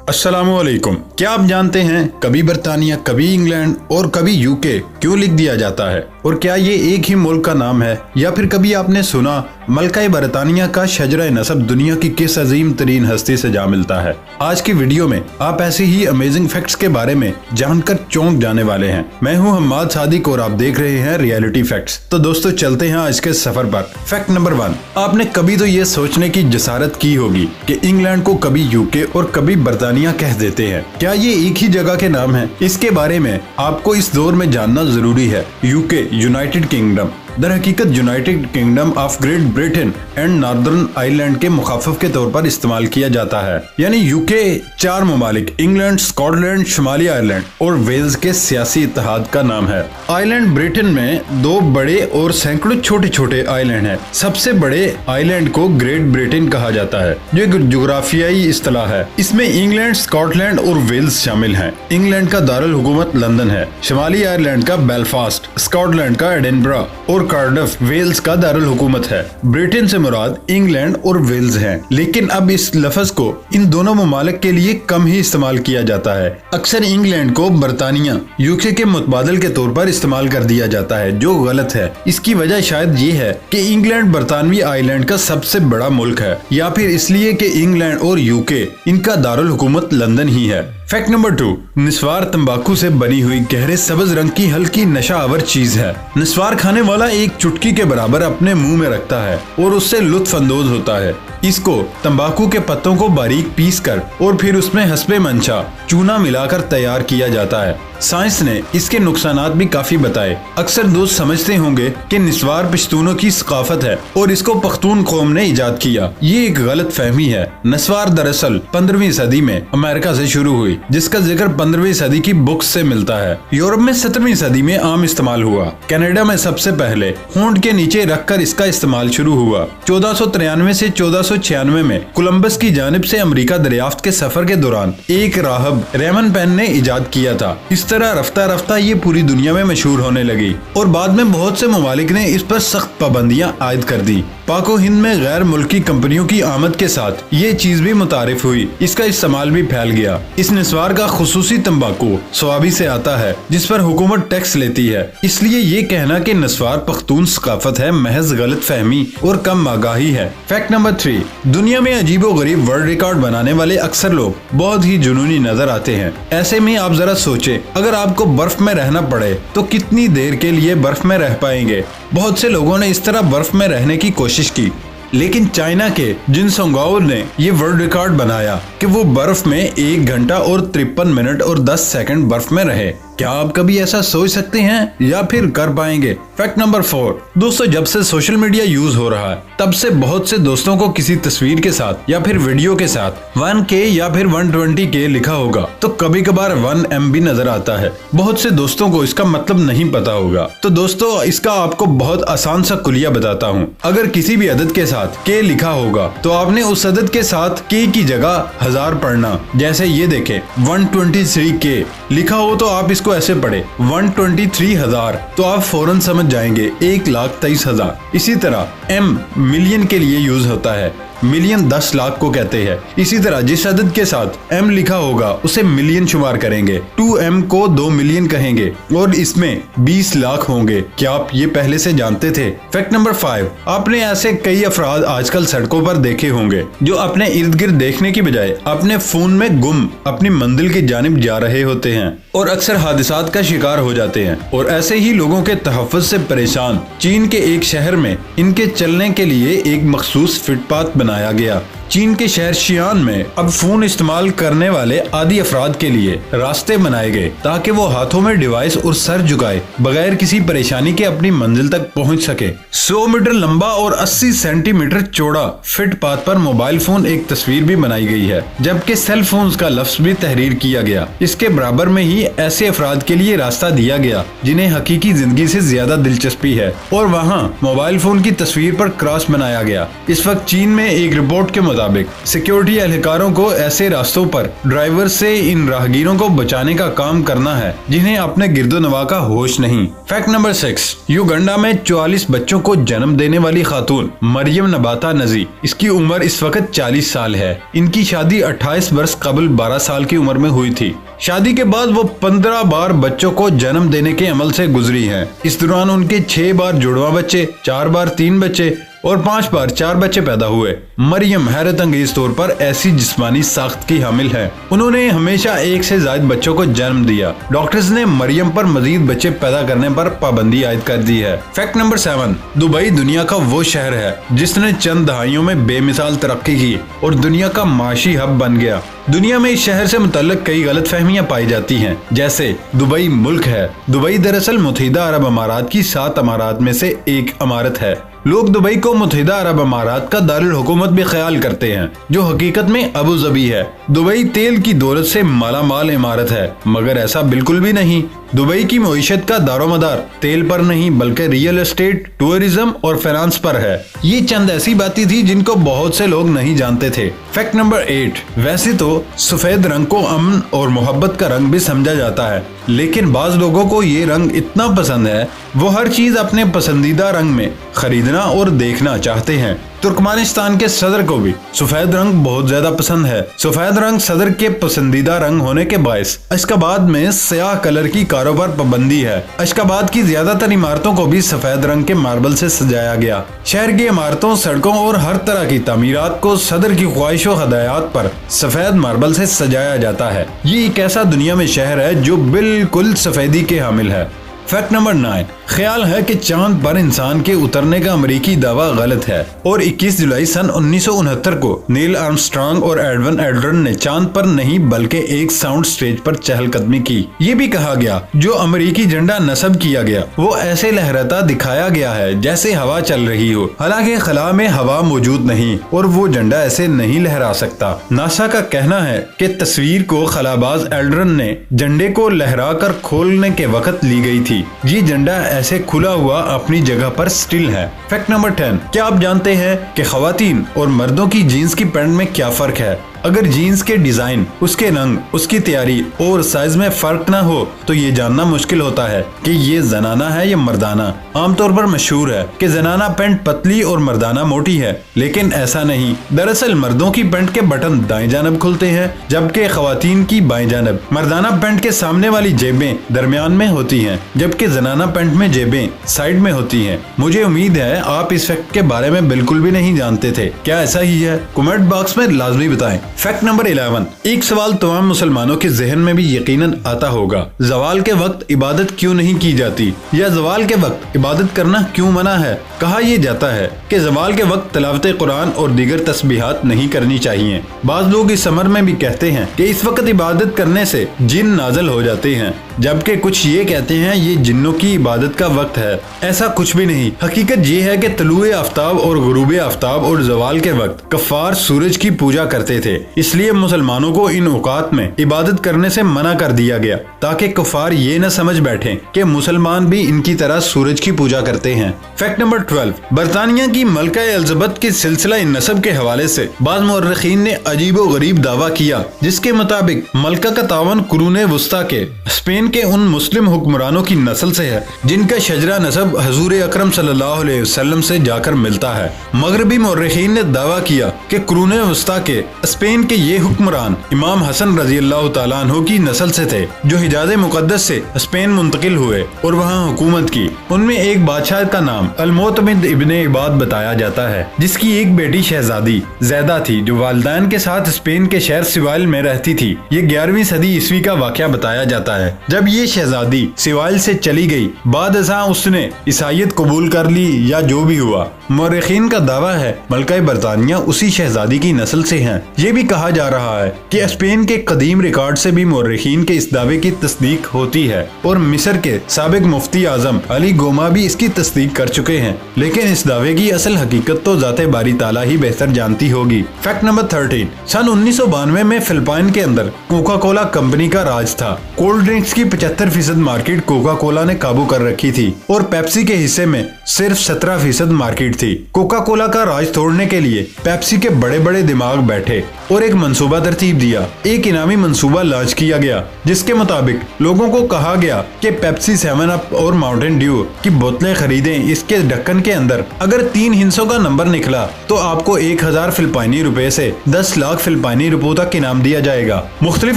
अस्सलामुअलैकुम। क्या आप जानते हैं कभी बरतानिया, कभी इंग्लैंड और कभी यूके क्यों लिख दिया जाता है, और क्या ये एक ही मुल्क का नाम है, या फिर कभी आपने सुना मलका बरतानिया का शजरा नसब दुनिया की किस अजीम तरीन हस्ती से जा मिलता है। आज की वीडियो में आप ऐसे ही अमेजिंग फैक्ट्स के बारे में जानकर चौंक जाने वाले हैं। मैं हूं हम्माद सादिक और आप देख रहे हैं रियलिटी फैक्ट्स। तो दोस्तों चलते हैं आज के सफर पर। फैक्ट नंबर 1, आपने कभी तो ये सोचने की जसारत की होगी कि इंग्लैंड को कभी यूके और कभी बरतानिया कह देते हैं। क्या ये एक ही जगह के नाम है? इसके बारे में आपको इस दौर में जानना जरूरी है। यूके यूनाइटेड किंगडम दर हकीकत United kingdom of great Britain and northern Ireland के मुखाफफ के तौर पर इस्तेमाल किया जाता है। यानी यूके 4 ममालिक इंग्लैंड, स्कॉटलैंड, शुमाली आयरलैंड और वेल्स के सियासी इत्तेहाद का नाम है। आयरलैंड ब्रिटेन में 2 बड़े और सैकड़ों छोटे छोटे आइलैंड हैं। सबसे बड़े आइलैंड को ग्रेट ब्रिटेन कहा जाता है, जो एक जुग्राफियाई इस्तिलाह है। इसमें इंग्लैंड, स्कॉटलैंड और वेल्स शामिल हैं। इंग्लैंड का दारुल हुकूमत लंदन है, शुमाली आयरलैंड का बेलफास्ट, स्कॉटलैंड का एडिनबरा और कार्डिफ वेल्स का दारुल हुकूमत है। ब्रिटेन से मुराद इंग्लैंड और वेल्स हैं। लेकिन अब इस लफ्ज को इन दोनों ममालिक के लिए कम ही इस्तेमाल किया जाता है। अक्सर इंग्लैंड को बरतानिया यूके के मुतबादल के तौर पर इस्तेमाल कर दिया जाता है, जो गलत है। इसकी वजह शायद ये है कि इंग्लैंड बरतानवी आइलैंड का सबसे बड़ा मुल्क है, या फिर इसलिए कि इंग्लैंड और यूके इनका दारुल हुकूमत लंदन ही है। फैक्ट नंबर 2, निस्वार तंबाकू से बनी हुई गहरे सब्ज रंग की हल्की नशा आवर चीज है। निस्वार खाने वाला एक चुटकी के बराबर अपने मुंह में रखता है और उससे लुत्फ अंदोज होता है। इसको तंबाकू के पत्तों को बारीक पीस कर और फिर उसमें हस्बे मंशा चूना मिलाकर तैयार किया जाता है। साइंस ने इसके नुकसानात भी काफी बताए। अक्सर दोस्त समझते होंगे कि निस्वार पश्तूनों की सकाफत है और इसको पख्तून कौम ने इजाद किया। ये एक गलत फहमी है। निस्वार दरअसल 15वीं सदी में अमेरिका से शुरू हुई, जिसका जिक्र 15वीं सदी की बुक्स से मिलता है। यूरोप में 17वीं सदी में आम इस्तेमाल हुआ। कनाडा में सबसे पहले होंठ के नीचे रखकर इसका इस्तेमाल शुरू हुआ। 1493 से 1496 में कोलंबस की जानिब से अमेरिका दरियाफ्त के सफर के दौरान एक राहब रेमन पेन ने इजाद किया था। इस तरह रफ्ता रफ्ता ये पूरी दुनिया में मशहूर होने लगी और बाद में बहुत से ममालिक ने इस पर सख्त पाबंदियां आयद कर दी। पाको हिंद में गैर मुल्की कंपनियों की आमद के साथ ये चीज भी मुतारिफ हुई। इसका इस्तेमाल भी फैल गया। इस निस्वार का खुसूसी तंबाकू स्वाबी से आता है, जिस पर हुकूमत टैक्स लेती है। इसलिए ये कहना कि निस्वार पख्तून सकाफत है महज गलत फहमी और कम आगाही है। फैक्ट नंबर 3, दुनिया में अजीबो गरीब वर्ल्ड रिकॉर्ड बनाने वाले अक्सर लोग बहुत ही जुनूनी नजर आते हैं। ऐसे में आप जरा सोचे, अगर आपको बर्फ में रहना पड़े तो कितनी देर के लिए बर्फ में रह पाएंगे? बहुत से लोगों ने इस तरह बर्फ में रहने की कोशिश की, लेकिन चाइना के जिन सोंगाओ ने ये वर्ल्ड रिकॉर्ड बनाया कि वो बर्फ में 1 घंटा और 53 मिनट और 10 सेकंड बर्फ में रहे। क्या आप कभी ऐसा सोच सकते हैं या फिर कर पाएंगे? फैक्ट नंबर 4, दोस्तों जब से सोशल मीडिया यूज हो रहा है तब से बहुत से दोस्तों को किसी तस्वीर के साथ या फिर वीडियो के साथ 1K या फिर 120K लिखा होगा तो कभी कभार 1 MB नजर आता है। बहुत से दोस्तों को इसका मतलब नहीं पता होगा। तो दोस्तों इसका आपको बहुत आसान सा कुलिया बताता हूँ। अगर किसी भी अदद के साथ K लिखा होगा तो आपने उस अदद के साथ K की जगह 1000 पढ़ना। जैसे ये देखें 123K लिखा हो तो आप इसको ऐसे पढ़े 123,000, तो आप फौरन समझ जाएंगे 1,23,000। इसी तरह M मिलियन के लिए यूज होता है। मिलियन 10 लाख को कहते हैं। इसी तरह जिस अदद के साथ M लिखा होगा उसे मिलियन शुमार करेंगे। 2M को 2 मिलियन कहेंगे और इसमें 20 लाख होंगे। क्या आप ये पहले से जानते थे? फैक्ट नंबर 5, आपने ऐसे कई अफराद आजकल सड़कों पर देखे होंगे जो अपने इर्द गिर्द देखने की बजाय अपने फोन में गुम अपनी मंजिल की जानिब जा रहे होते हैं और अक्सर हादसात का शिकार हो जाते हैं। और ऐसे ही लोगों के तहफ़्फ़ुज़ से परेशान चीन के एक शहर में इनके चलने के लिए एक मखसूस फुटपाथ बनाया गया। चीन के शहर शियान में अब फोन इस्तेमाल करने वाले आदि अफराद के लिए रास्ते बनाए गए ताकि वो हाथों में डिवाइस और सर झुकाए बगैर किसी परेशानी के अपनी मंजिल तक पहुंच सके। 100 मीटर लंबा और 80 सेंटीमीटर चौड़ा फुटपाथ पर मोबाइल फोन एक तस्वीर भी बनाई गई है, जबकि सेल फोन का लफ्ज भी तहरीर किया गया। इसके बराबर में ही ऐसे अफराद के लिए रास्ता दिया गया जिन्हें हकीकी जिंदगी से ज्यादा दिलचस्पी है, और वहाँ मोबाइल फोन की तस्वीर पर क्रॉस बनाया गया। इस वक्त चीन में एक रिपोर्ट के मुताबिक सिक्योरिटी एहलकारों को ऐसे रास्तों पर ड्राइवर से इन राहगीरों को बचाने का काम करना है जिन्हें अपने गिरदोनवा का होश नहीं। फैक्ट नंबर 6, युगांडा में 44 बच्चों को जन्म देने वाली खातून मरियम नबाता नजी, इसकी उम्र इस वक्त 40 साल है। इनकी शादी 28 वर्ष कबल 12 साल की उम्र में हुई थी। शादी के बाद वो 15 बार बच्चों को जन्म देने के अमल से गुजरी हैं। इस दौरान उनके 6 बार जुड़वा बच्चे, 4 बार 3 बच्चे और 5 बार 4 बच्चे पैदा हुए। मरियम हैरत अंगेज तौर पर ऐसी जिस्मानी साख्त की हामिल है। उन्होंने हमेशा 1 से ज्यादा बच्चों को जन्म दिया। डॉक्टर्स ने मरियम पर मजीद बच्चे पैदा करने पर पाबंदी आयद कर दी है। फैक्ट नंबर 7, दुबई दुनिया का वो शहर है जिसने चंद दहाइयों में बेमिसाल तरक्की की और दुनिया का माशी हब बन गया। दुनिया में इस शहर से मुतल्लिक कई गलत फहमियाँ पाई जाती हैं, जैसे दुबई मुल्क है। दुबई दरअसल मुत्तहिदा अरब अमारात की 7 अमारात में से एक अमारत है। लोग दुबई को मुत्तहिदा अरब अमारात का दारुल हुकूमत भी ख्याल करते हैं, जो हकीकत में अबू धाबी है। दुबई तेल की दौलत से मालामाल इमारत है, मगर ऐसा बिल्कुल भी नहीं। दुबई की मईशत का दारोमदार तेल पर नहीं बल्कि रियल एस्टेट, टूरिज्म और फाइनेंस पर है। ये चंद ऐसी बातें थी जिनको बहुत से लोग नहीं जानते थे। फैक्ट नंबर 8, वैसे तो सफेद रंग को अमन और मोहब्बत का रंग भी समझा जाता है, लेकिन बाज लोगों को ये रंग इतना पसंद है वो हर चीज अपने पसंदीदा रंग में खरीदना और देखना चाहते हैं। तुर्कमेनिस्तान के सदर को भी सफेद रंग बहुत ज्यादा पसंद है। सफेद रंग सदर के पसंदीदा रंग होने के बायस अशकाबाद में स्याह कलर की कारों पर पाबंदी है। अशकाबाद की ज्यादातर इमारतों को भी सफेद रंग के मार्बल से सजाया गया। शहर की इमारतों, सड़कों और हर तरह की तामीरात को सदर की ख्वाहिश और हदायत पर सफेद मार्बल से सजाया जाता है। ये एक ऐसा दुनिया में शहर है जो बिल्कुल सफेदी के हामिल है। फैक्ट नंबर 9, ख्याल है कि चांद पर इंसान के उतरने का अमेरिकी दावा गलत है और 21 जुलाई सन 1969 को नील आर्मस्ट्रांग और एडविन एल्ड्रिन ने चांद पर नहीं बल्कि एक साउंड स्टेज पर चहलकदमी की। ये भी कहा गया जो अमेरिकी झंडा नस्ब किया गया वो ऐसे लहराता दिखाया गया है जैसे हवा चल रही हो, हालांकि खला में हवा मौजूद नहीं और वो झंडा ऐसे नहीं लहरा सकता। नासा का कहना है कि तस्वीर को खलाबाज एल्ड्रिन ने झंडे को लहरा कर खोलने के वक्त ली गई थी। ये झंडा ऐसे खुला हुआ अपनी जगह पर स्टिल है। फैक्ट नंबर 10, क्या आप जानते हैं कि खवातीन और मर्दों की जीन्स की पैंट में क्या फर्क है? अगर जीन्स के डिजाइन, उसके रंग, उसकी तैयारी और साइज में फर्क ना हो तो ये जानना मुश्किल होता है कि ये जनाना है या मर्दाना। आमतौर पर मशहूर है कि जनाना पैंट पतली और मर्दाना मोटी है, लेकिन ऐसा नहीं। दरअसल मर्दों की पैंट के बटन दाएं जानब खुलते हैं जबकि खवातीन की बाएं जानब। मर्दाना पैंट के सामने वाली जेबें दरमियान में होती हैं जबकि जनाना पैंट में जेबें साइड में होती हैं। मुझे उम्मीद है आप इस फैक्ट के बारे में बिल्कुल भी नहीं जानते थे। क्या ऐसा ही है? कमेंट बॉक्स में लाजमी बताएं। फैक्ट नंबर 11, एक सवाल तमाम मुसलमानों के जहन में भी यकीनन आता होगा, ज़वाल के वक्त इबादत क्यों नहीं की जाती या ज़वाल के वक्त इबादत करना क्यों मना है? कहा यह जाता है कि ज़वाल के वक्त तिलावत कुरान और दीगर तस्बीहात नहीं करनी चाहिए। बाज लोग इस अमर में भी कहते हैं कि इस वक्त इबादत करने से जिन नाजल हो जाते हैं, जबकि कुछ ये कहते हैं ये जिन्नों की इबादत का वक्त है। ऐसा कुछ भी नहीं। हकीकत ये है कि तलुए आफ्ताब और गुरूबे आफ्ताब और ज़वाल के वक्त कफ़ार सूरज की पूजा करते थे, इसलिए मुसलमानों को इन औकात में इबादत करने से मना कर दिया गया ताकि कफ़ार ये न समझ बैठे कि मुसलमान भी इनकी तरह सूरज की पूजा करते हैं। फैक्ट नंबर 12, बरतानिया की मलका एलिज़ाबेथ के सिलसिला नसब के हवाले से बाज़ मुअर्रिखीन ने अजीब व गरीब दावा किया, जिसके मुताबिक मलका का तावन कुरून वस्ता के स्पेन के उन मुस्लिम हुक्मरानों की नस्ल से है जिनका शजरा नसब हजूर अकरम सल्लल्लाहु अलैहि वसल्लम से जाकर मिलता है। मगरबी मुअर्रिखीन ने दावा किया कि कुरून वस्ता के स्पेन के ये हुक्मरान इमाम हसन रजी अल्लाह तआला अन्हु की नस्ल से थे जो हिजाज मुकद्दस से स्पेन मुंतकिल हुए और वहाँ हुकूमत की। उनमें एक बादशाह का नाम अल-मुअतमिद इब्ने इबाद बताया जाता है जिसकी एक बेटी शहजादी ज़ैदा थी जो वालिदैन के साथ स्पेन के शहर सिवाइल में रहती थी। ये 11वीं सदी ईस्वी का वाक़या बताया जाता है। जब ये शहजादी सिवाइल से चली गई बाद अज़ां उसने ईसाईयत कबूल कर ली या जो भी हुआ। मुअर्रिखीन का दावा है मलका बरतानिया उसी शहजादी की नस्ल से हैं। ये भी कहा जा रहा है कि स्पेन के कदीम रिकॉर्ड से भी मुअर्रिखीन के इस दावे की तस्दीक होती है और मिस्र के साबिक मुफ्ती आजम अली गोमा भी इसकी तस्दीक कर चुके हैं, लेकिन इस दावे की असल हकीकत तो ज़ाते बारी ताला ही बेहतर जानती होगी। फैक्ट नंबर 13, सन 1992 में फिलिपाइन के अंदर कोका कोला कंपनी का राज था। कोल्ड ड्रिंक्स की 75% मार्केट कोका कोला ने काबू कर रखी थी और पेप्सी के हिस्से में सिर्फ 17% मार्केट थी। कोका कोला का राज तोड़ने के लिए पेप्सी के बड़े बड़े दिमाग बैठे और एक मंसूबा तरतीब दिया। एक इनामी मंसूबा लॉन्च किया गया जिसके मुताबिक लोगों को कहा गया कि पेप्सी 7 अप और माउंटेन ड्यू की बोतलें खरीदें। इसके ढक्कन के अंदर अगर 3 हिस्सों का नंबर निकला तो आपको 1000 फिलिपाइनी रुपए से 10 लाख फिलिपाइनी रुपयों तक इनाम दिया जाएगा। मुख्तलिफ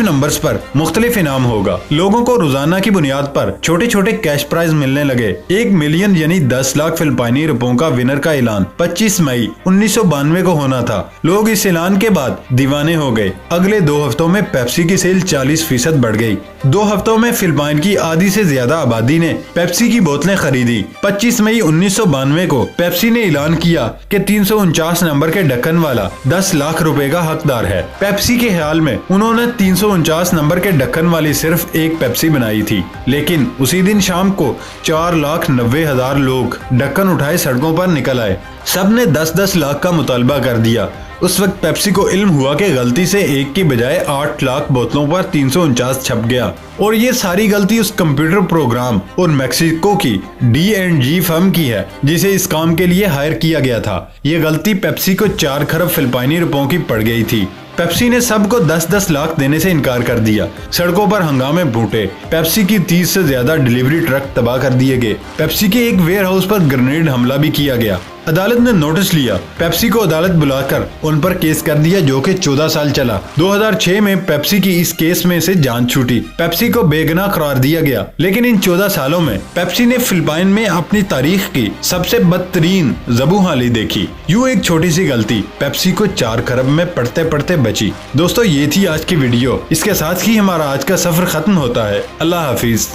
नंबर्स पर मुख्तलिफ इनाम होगा। लोगों को रोजाना की बुनियाद पर छोटे छोटे कैश प्राइज मिलने लगे। 1 मिलियन यानी 10 लाख फिलिपाइनी रुपयों का विनर का ऐलान 25 मई 1992 को होना था। लोग इस ऐलान के बाद दीवाने हो गए। अगले 2 हफ्तों में पेप्सी की सेल 40% बढ़ गई। 2 हफ्तों में फिलिपाइन की आधी से ज्यादा आबादी ने पेप्सी की बोतलें खरीदी। 25 मई 1992 को पेप्सी ने ऐलान किया कि 349 नंबर के ढक्कन वाला 10 लाख रुपए का हकदार है। पेप्सी के ख्याल में उन्होंने 349 नंबर के ढक्कन वाली सिर्फ एक पेप्सी बनाई थी, लेकिन उसी दिन शाम को 4,90,000 लोग ढक्कन उठाए सड़कों पर निकल आए। सब ने 10-10 लाख का मुतालबा कर दिया। उस वक्त पेप्सी को इल्म हुआ कि गलती से 1 की बजाय 8 लाख बोतलों पर 349 छप गया और ये सारी गलती उस कंप्यूटर प्रोग्राम और मैक्सिको की D&G फर्म की है जिसे इस काम के लिए हायर किया गया था। ये गलती पेप्सी को 4 खरब फिलिपाइनी रुपयों की पड़ गई थी। पेप्सी ने सबको 10-10 लाख देने से इनकार कर दिया। सड़कों पर हंगामे फूटे। पेप्सी की 30 से ज्यादा डिलीवरी ट्रक तबाह कर दिए गए। पेप्सी के एक वेयर हाउस पर ग्रेनेड हमला भी किया गया। अदालत ने नोटिस लिया। पेप्सी को अदालत बुलाकर उन पर केस कर दिया जो कि 14 साल चला। 2006 में पेप्सी की इस केस में से जान छूटी। पेप्सी को बेगुनाह करार दिया गया, लेकिन इन 14 सालों में पेप्सी ने फिलिपाइन में अपनी तारीख की सबसे बदतरीन ज़बूहाली देखी। यूं एक छोटी सी गलती पेप्सी को 4 खरब में पढ़ते पढ़ते बची। दोस्तों, ये थी आज की वीडियो। इसके साथ ही हमारा आज का सफर खत्म होता है। अल्लाह हाफिज।